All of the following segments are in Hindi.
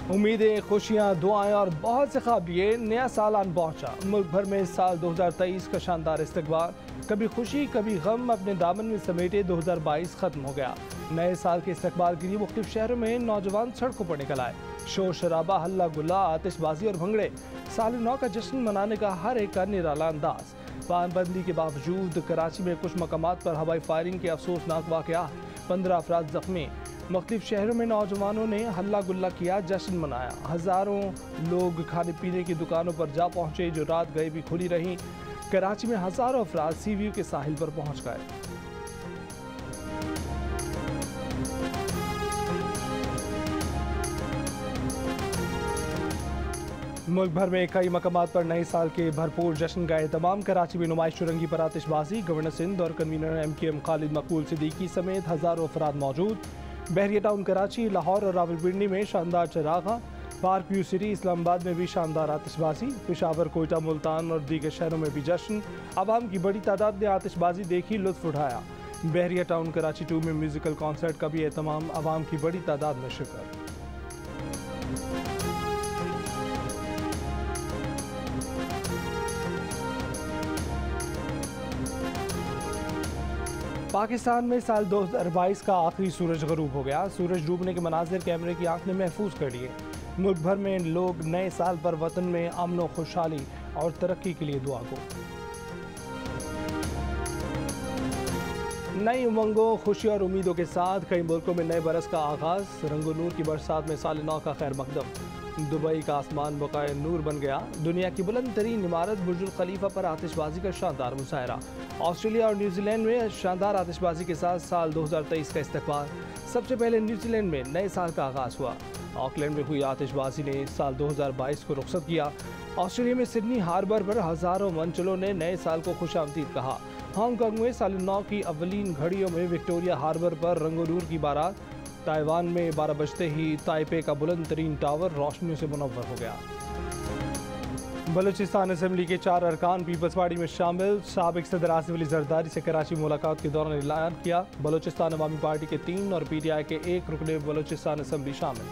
उम्मीदें, खुशियां, दुआएं और बहुत से ख्वाब लिए नया साल आन पहुंचा। मुल्क भर में इस साल 2023 का शानदार इस्तकबाल, कभी खुशी कभी गम अपने दामन में समेटे 2022 खत्म हो गया। नए साल के इस्तकबाल के लिए मुख्तलिफ शहरों में नौजवान सड़कों पर निकल आए। शोर शराबा, हल्ला गुल्ला, आतिशबाजी और भंगड़े, साल नौ का जश्न मनाने का हर एक का निराला अंदाज। पाबंदी के बावजूद कराची में कुछ मकामात पर हवाई फायरिंग के अफसोसनाक वाक़या, 15 अफराद जख्मी। मुख्तलिफ शहरों में नौजवानों ने हल्ला गुल्ला किया, जश्न मनाया। हज़ारों लोग खाने पीने की दुकानों पर जा पहुंचे जो रात गए भी खुली रहीं। कराची में हज़ारों अफराद सी व्यू के साहिल पर पहुंच गए। मुल्क भर में कई मकामात पर नए साल के भरपूर जश्न का एहतमाम। कराची में नुमाइश रंगी पर आतिशबाजी, गवर्नर सिंध और कन्वीनर MKM खालिद मकबूल सिद्दीकी समेत हज़ारों अफराद मौजूद। बहरिया टाउन कराची, लाहौर और रावलपिंडी में शानदार चरागा, पार्क व्यू सिटी इस्लामाबाद में भी शानदार आतिशबाजी, पेशावर, कोयटा, मुल्तान और दीगर शहरों में भी जश्न। आवाम की बड़ी तादाद ने आतिशबाजी देखी, लुत्फ उठाया। बहरिया टाउन कराची 2 में म्यूजिकल कॉन्सर्ट का भी एहतमाम, आवाम की बड़ी तादाद में शिरकत। पाकिस्तान में साल 2022 का आखिरी सूरज गरूब हो गया। सूरज डूबने के मनाजिर कैमरे की आंख ने महफूज कर लिए। मुल्क भर में लोग नए साल पर वतन में अमन, खुशहाली और तरक्की के लिए दुआ गो। नई उमंगों, खुशी और उम्मीदों के साथ कई मुल्कों में नए बरस का आगाज, रंगो नूर की बरसात में साल नौ का खैर मकदम। दुबई का आसमान बकाए नूर बन गया। दुनिया की बुलंद तरीन इमारत बुर्जुल खलीफा पर आतिशबाजी का शानदार मुशायरा। ऑस्ट्रेलिया और न्यूजीलैंड में शानदार आतिशबाजी के साथ साल 2023 का इस्तकबाल। सबसे पहले न्यूजीलैंड में नए साल का आगाज हुआ। ऑकलैंड में हुई आतिशबाजी ने साल 2022 को रुखसत किया। ऑस्ट्रेलिया में सिडनी हार्बर पर हज़ारों मनचलों ने नए साल को खुशामदीद कहा। हांगकांग में साल नौ की अवलीन घड़ियों में विक्टोरिया हार्बर पर रंगो नूर की बारात। ताइवान में 12 बजते ही ताइपे का बुलंद तरीन टावर रोशनियों से मुनव्वर हो गया। बलूचिस्तान असेंबली के 4 अरकान पीपल्स पार्टी में शामिल। साबिक सदर आसिफ अली जरदारी से कराची मुलाकात के दौरान ऐलान किया। बलूचिस्तान अवामी पार्टी के 3 और PTI के 1 रुकने बलूचिस्तान असेंबली शामिल।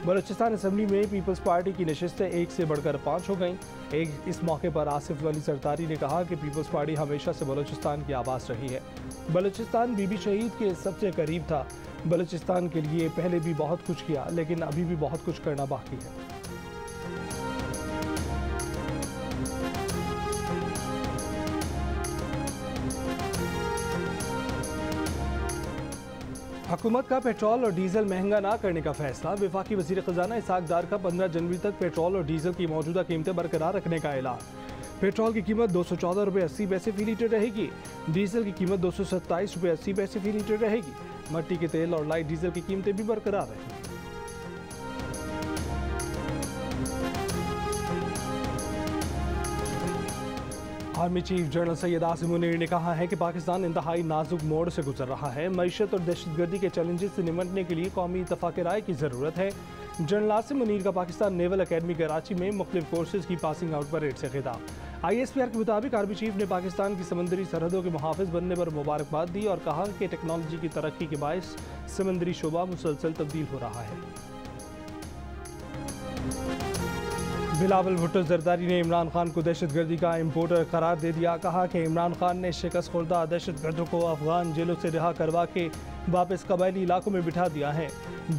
बलूचिस्तान असेंबली में पीपल्स पार्टी की नशिस्तें 1 से बढ़कर 5 हो गईं। इस मौके पर आसिफ अली जरदारी ने कहा कि पीपल्स पार्टी हमेशा से बलूचिस्तान की आवाज़ रही है। बलूचिस्तान बीबी शहीद के सबसे करीब था। बलूचिस्तान के लिए पहले भी बहुत कुछ किया, लेकिन अभी भी बहुत कुछ करना बाकी है। हुकूमत का पेट्रोल और डीजल महंगा ना करने का फैसला। वफाकी वज़ीर ख़ज़ाना इसहाक डार का 15 जनवरी तक पेट्रोल और डीजल की मौजूदा कीमतें बरकरार रखने का ऐलान। पेट्रोल की कीमत 214 रुपये 80 पैसे फी लीटर रहेगी। डीजल की कीमत 227 रुपये 80 पैसे फी लीटर रहेगी। मट्टी के तेल और लाइट डीजल की कीमतें भी बरकरार रहेंगी। Army chief general Syed Asim Munir ने कहा है कि पाकिस्तान इंतहाई नाजुक मोड़ से गुजर रहा है। मईशत और दहशतगर्दी के चैलेंजेस से निपटने के लिए कौमी इत्तफाक राय की ज़रूरत है। जनरल आसिम मुनीर का पाकिस्तान नेवल अकेडमी कराची में मुख्तलिफ कोर्सेज की पासिंग आउट परेड से खिताब। ISPR के मुताबिक आर्मी चीफ ने पाकिस्तान की समंदरी सरहदों के मुहाफ़िज़ बनने पर मुबारकबाद दी और कहा कि टेक्नोलॉजी की तरक्की के बायस समंदरी शोबा मुसलसल तब्दील हो रहा है। बिलावल भुट्टो जरदारी ने इमरान खान को दहशतगर्दी का इम्पोर्टर करार दे दिया। कहा कि इमरान खान ने शिकस्त खुर्दा दहशतगर्दों को अफगान जेलों से रिहा करवा के वापस कबायली इलाकों में बिठा दिया है।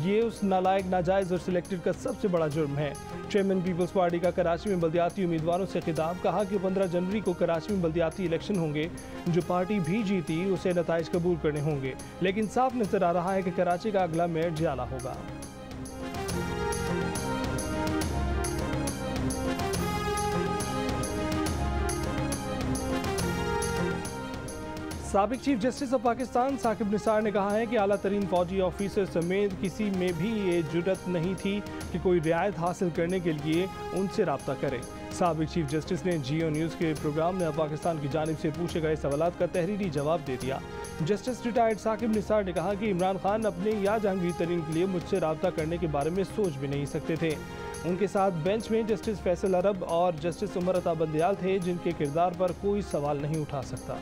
ये उस नालायक, नाजायज़ और सिलेक्टेड का सबसे बड़ा जुर्म है। चेयरमैन पीपल्स पार्टी का कराची में बल्दियाती उम्मीदवारों से खिताब। कहा कि 15 जनवरी को कराची में बल्दियाती इलेक्शन होंगे। जो पार्टी भी जीती उसे नताइज कबूल करने होंगे, लेकिन साफ नजर आ रहा है कि कराची का अगला मेयर जियाला होगा। साबिक chief justice of Pakistan Saqib Nisar ने कहा है कि आला तरीन फौजी ऑफिसर समेत किसी में भी ये जुर्रत नहीं थी कि कोई रियायत हासिल करने के लिए उनसे रब्ता करे। साबिक चीफ जस्टिस ने जियो न्यूज़ के प्रोग्राम में पाकिस्तान की जानिब से पूछे गए सवालात का तहरीरी जवाब दे दिया। जस्टिस रिटायर्ड साकिब निसार ने कहा कि इमरान खान अपने या जहांगीर तरीन के लिए मुझसे रब्ता करने के बारे में सोच भी नहीं सकते थे। उनके साथ बेंच में जस्टिस फैसल अरब और जस्टिस उमर अता बंदयाल थे, जिनके किरदार पर कोई सवाल नहीं उठा सकता।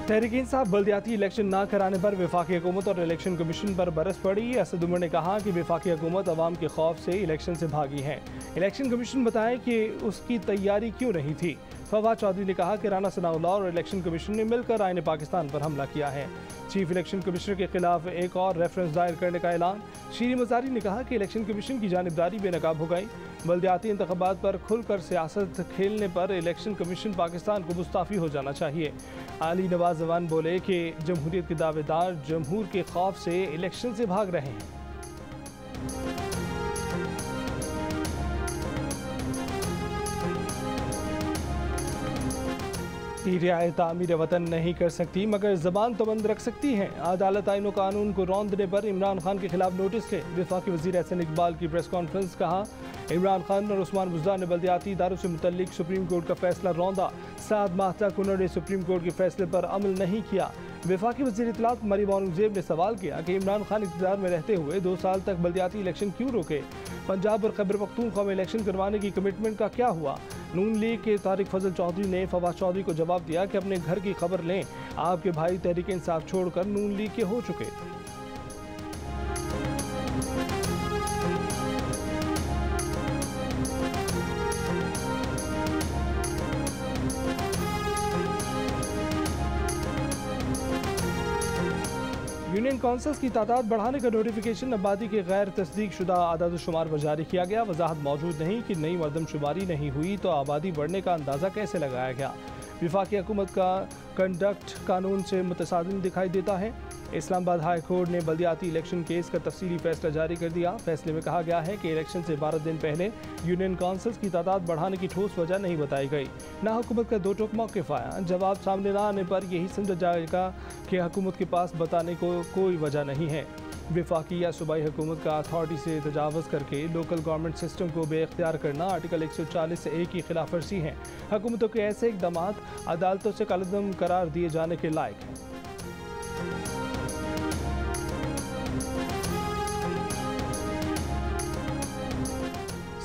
तहरीक इंसाफ बल्दियाती इलेक्शन ना कराने पर वफाकी हुकूमत और इलेक्शन कमीशन पर बरस पड़ी। असद उमर ने कहा कि वफाकी हुकूमत अवाम के खौफ से इलेक्शन से भागी है। इलेक्शन कमीशन बताए कि उसकी तैयारी क्यों नहीं थी। फवाद चौधरी ने कहा कि राना सनाउल्लाह और इलेक्शन कमीशन ने मिलकर आईन पाकिस्तान पर हमला किया है। चीफ इलेक्शन कमिश्नर के खिलाफ एक और रेफरेंस दायर करने का ऐलान। शीरी मजारी ने कहा कि इलेक्शन कमीशन की जानिबदारी बेनकाब हो गई। बल्दियाती इंतखाबात पर खुलकर सियासत खेलने पर इलेक्शन कमीशन पाकिस्तान को मुस्ताफ़ी हो जाना चाहिए। अली नवाज जवान बोले कि जमहूरियत के दावेदार जमहूर के खौफ से इलेक्शन से भाग रहे हैं। पीरियाए तामीर वतन नहीं कर सकती मगर ज़बान तो बंद रख सकती हैं। अदालत आईन कानून को रौंदने पर इमरान खान के खिलाफ नोटिस ले। वफाकी वज़ीर एहसन इकबाल की प्रेस कॉन्फ्रेंस। कहा इमरान खान और उस्मान बुज़दार ने बल्दियाती इदारों से मुतल्लिक सुप्रीम कोर्ट का फैसला रौंदा। 7 माह तक उन्होंने सुप्रीम कोर्ट के फैसले पर अमल नहीं किया। वफाकी वज़ीर इत्तलात मरियम औरंगज़ेब ने सवाल किया कि इमरान खान इक़्तिदार में रहते हुए 2 साल तक बल्दियाती इलेक्शन क्यों रोके। पंजाब और खैबर पख्तूनख्वा में इलेक्शन करवाने की कमिटमेंट का क्या हुआ। नून लीग के तारिक फजल चौधरी ने फवाद चौधरी को जवाब दिया कि अपने घर की खबर लें, आपके भाई तहरीक इंसाफ छोड़कर नून लीग के हो चुके। यूनियन काउंसिल्स की तादाद बढ़ाने का नोटिफिकेशन आबादी के गैर तस्दीक शुदा आदाद-ओ-शुमार पर जारी किया गया। वजाहत मौजूद नहीं कि नई मरदमशुमारी नहीं हुई तो आबादी बढ़ने का अंदाज़ा कैसे लगाया गया। वफाकी हुकूमत का कंडक्ट कानून से मुतसादिम दिखाई देता है। इस्लामाबाद हाई कोर्ट ने बल्दियाती इलेक्शन केस का तफसीली फैसला जारी कर दिया। फैसले में कहा गया है कि इलेक्शन से 12 दिन पहले यूनियन काउंसिल्स की तादाद बढ़ाने की ठोस वजह नहीं बताई गई। ना हुकूमत का 2 टोक मौक़िफ़ आया। जवाब सामने न आने पर यही समझा जाएगा कि हुकूमत के पास बताने को कोई वजह नहीं है। वफाकी या सूबाई हुकूमत का अथॉरिटी से तजावज़ करके लोकल गवर्नमेंट सिस्टम को बेख्तियार करना आर्टिकल 140(a) की खिलाफ वर्जी है। हुकूमतों के ऐसे इक़दाम अदालतों से कलअदम करार दिए जाने के लायक हैं।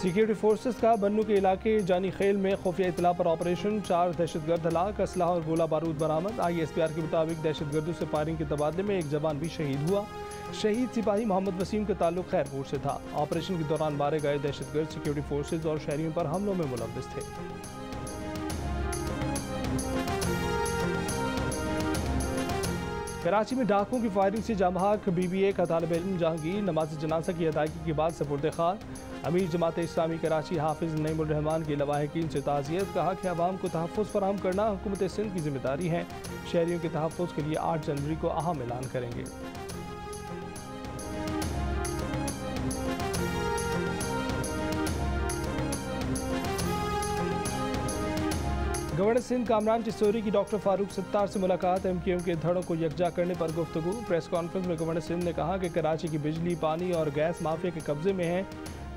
सिक्योरिटी फोर्सेस का बन्नू के इलाके जानी खेल में खुफिया इतला पर ऑपरेशन। 4 दहशतगर्द हलाक, असलहा और गोला बारूद बरामद। ISPR के मुताबिक दहशतगर्दों से फायरिंग के तबादले में एक जवान भी शहीद हुआ। शहीद सिपाही मोहम्मद वसीम का ताल्लुक खैरपुर से था। ऑपरेशन के दौरान मारे गए दहशतगर्द सिक्योरिटी फोर्सेज और शहरियों पर हमलों में मुलव्विस थे। कराची में डाकुओं की फायरिंग से जामहाक BBA का तालिब इल्म जहांगीर नमाज जनाजा की अदायगी के बाद सपुर्द खाक। अमीर जमात इस्लामी कराची हाफिज नईमुर रहमान के लवाहिकीन से ताज़ियत। कहा कि अवाम को तहफ़्फ़ुज़ फराहम करना हुकूमत सिंध की जिम्मेदारी है। शहरियों के तहफ़्फ़ुज़ के लिए 8 जनवरी को अहम ऐलान करेंगे। गवर्नर सिंध कामरान चिश्तोरी की डॉक्टर फारूक सत्तार से मुलाकात। MKM के धड़ों को यकजा करने पर गुफ्तगू। प्रेस कॉन्फ्रेंस में गवर्नर सिंध ने कहा कि कराची की बिजली, पानी और गैस माफिया के कब्जे में है।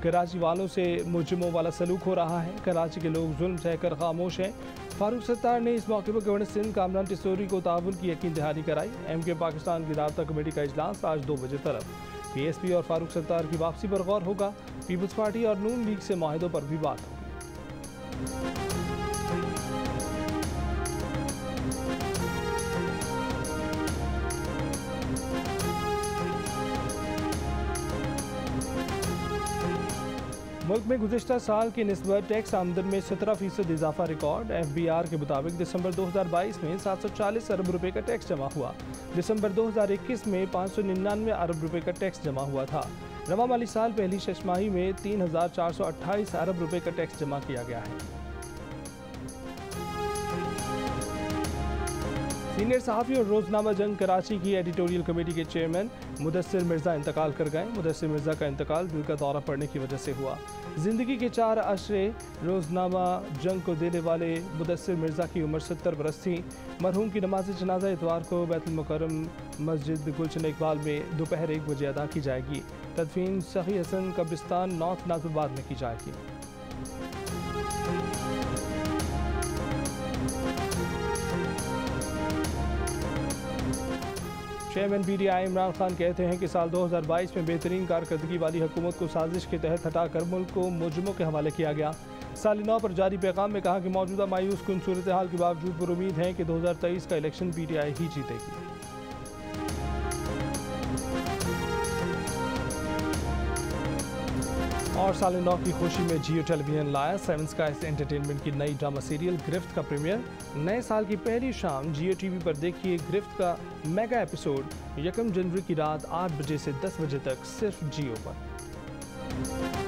कराची वालों से मुजरिमों वाला सलूक हो रहा है। कराची के लोग जुल्म सहकर खामोश हैं। फारूक सत्तार ने इस मौके पर गवर्नर सिंध कामरान चिश्तोरी को ताउन की यकीन दहानी कराई। MKM पाकिस्तान की राबता कमेटी का इजलास आज 2 बजे तरफ। PSP और फारूक सत्तार की वापसी पर गौर होगा। पीपल्स पार्टी और नून लीग से माहिदों पर भी बात होगी। मुल्क में गुज़िश्ता साल की निस्बत टैक्स आमदन में 17% इजाफा रिकॉर्ड। FBR के मुताबिक दिसंबर 2022 में 740 अरब रुपए का टैक्स जमा हुआ। दिसंबर 2021 में 599 अरब रुपए का टैक्स जमा हुआ था। रवा माली साल पहली छमाही में 3428 अरब रुपए का टैक्स जमा किया गया है। सीनियर सहाफ़ी और रोज़नामा जंग कराची की एडिटोरियल कमेटी के चेयरमैन मुदस्सिर मिर्ज़ा इंतकाल कर गए। मुदस्सिर मिर्ज़ा का इंतकाल दिल का दौरा पड़ने की वजह से हुआ। ज़िंदगी के 4 अशरे रोज़नामा जंग को देने वाले मुदस्सिर मिर्ज़ा की उम्र 70 बरस थी। मरहूम की नमाज जनाजा इतवार को बैतुल मुकर्रम मस्जिद गुलशन इकबाल में दोपहर 1 बजे अदा की जाएगी। तदफीन सखी हसन कब्रिस्तान नॉर्थ नाजुबाद में की जाएगी। चेयरमैन PTI इमरान खान कहते हैं कि साल 2022 में बेहतरीन कारकर्दगी वाली हुकूमत को साजिश के तहत हटाकर मुल्क को मुजरिमों के हवाले किया गया। साल 9 पर जारी पैगाम में कहा कि मौजूदा मायूस कुन सूरत हाल के बावजूद पर उम्मीद है कि 2023 का इलेक्शन PTI ही जीतेगी। और साल 9 की खुशी में जियो टेलीविजन लाया 7 स्काइज एंटरटेनमेंट की नई ड्रामा सीरियल गिरफ्त का प्रीमियर। नए साल की पहली शाम जियो टीवी पर देखिए गिरफ्त का मेगा एपिसोड 1 जनवरी की रात 8 बजे से 10 बजे तक सिर्फ जियो पर।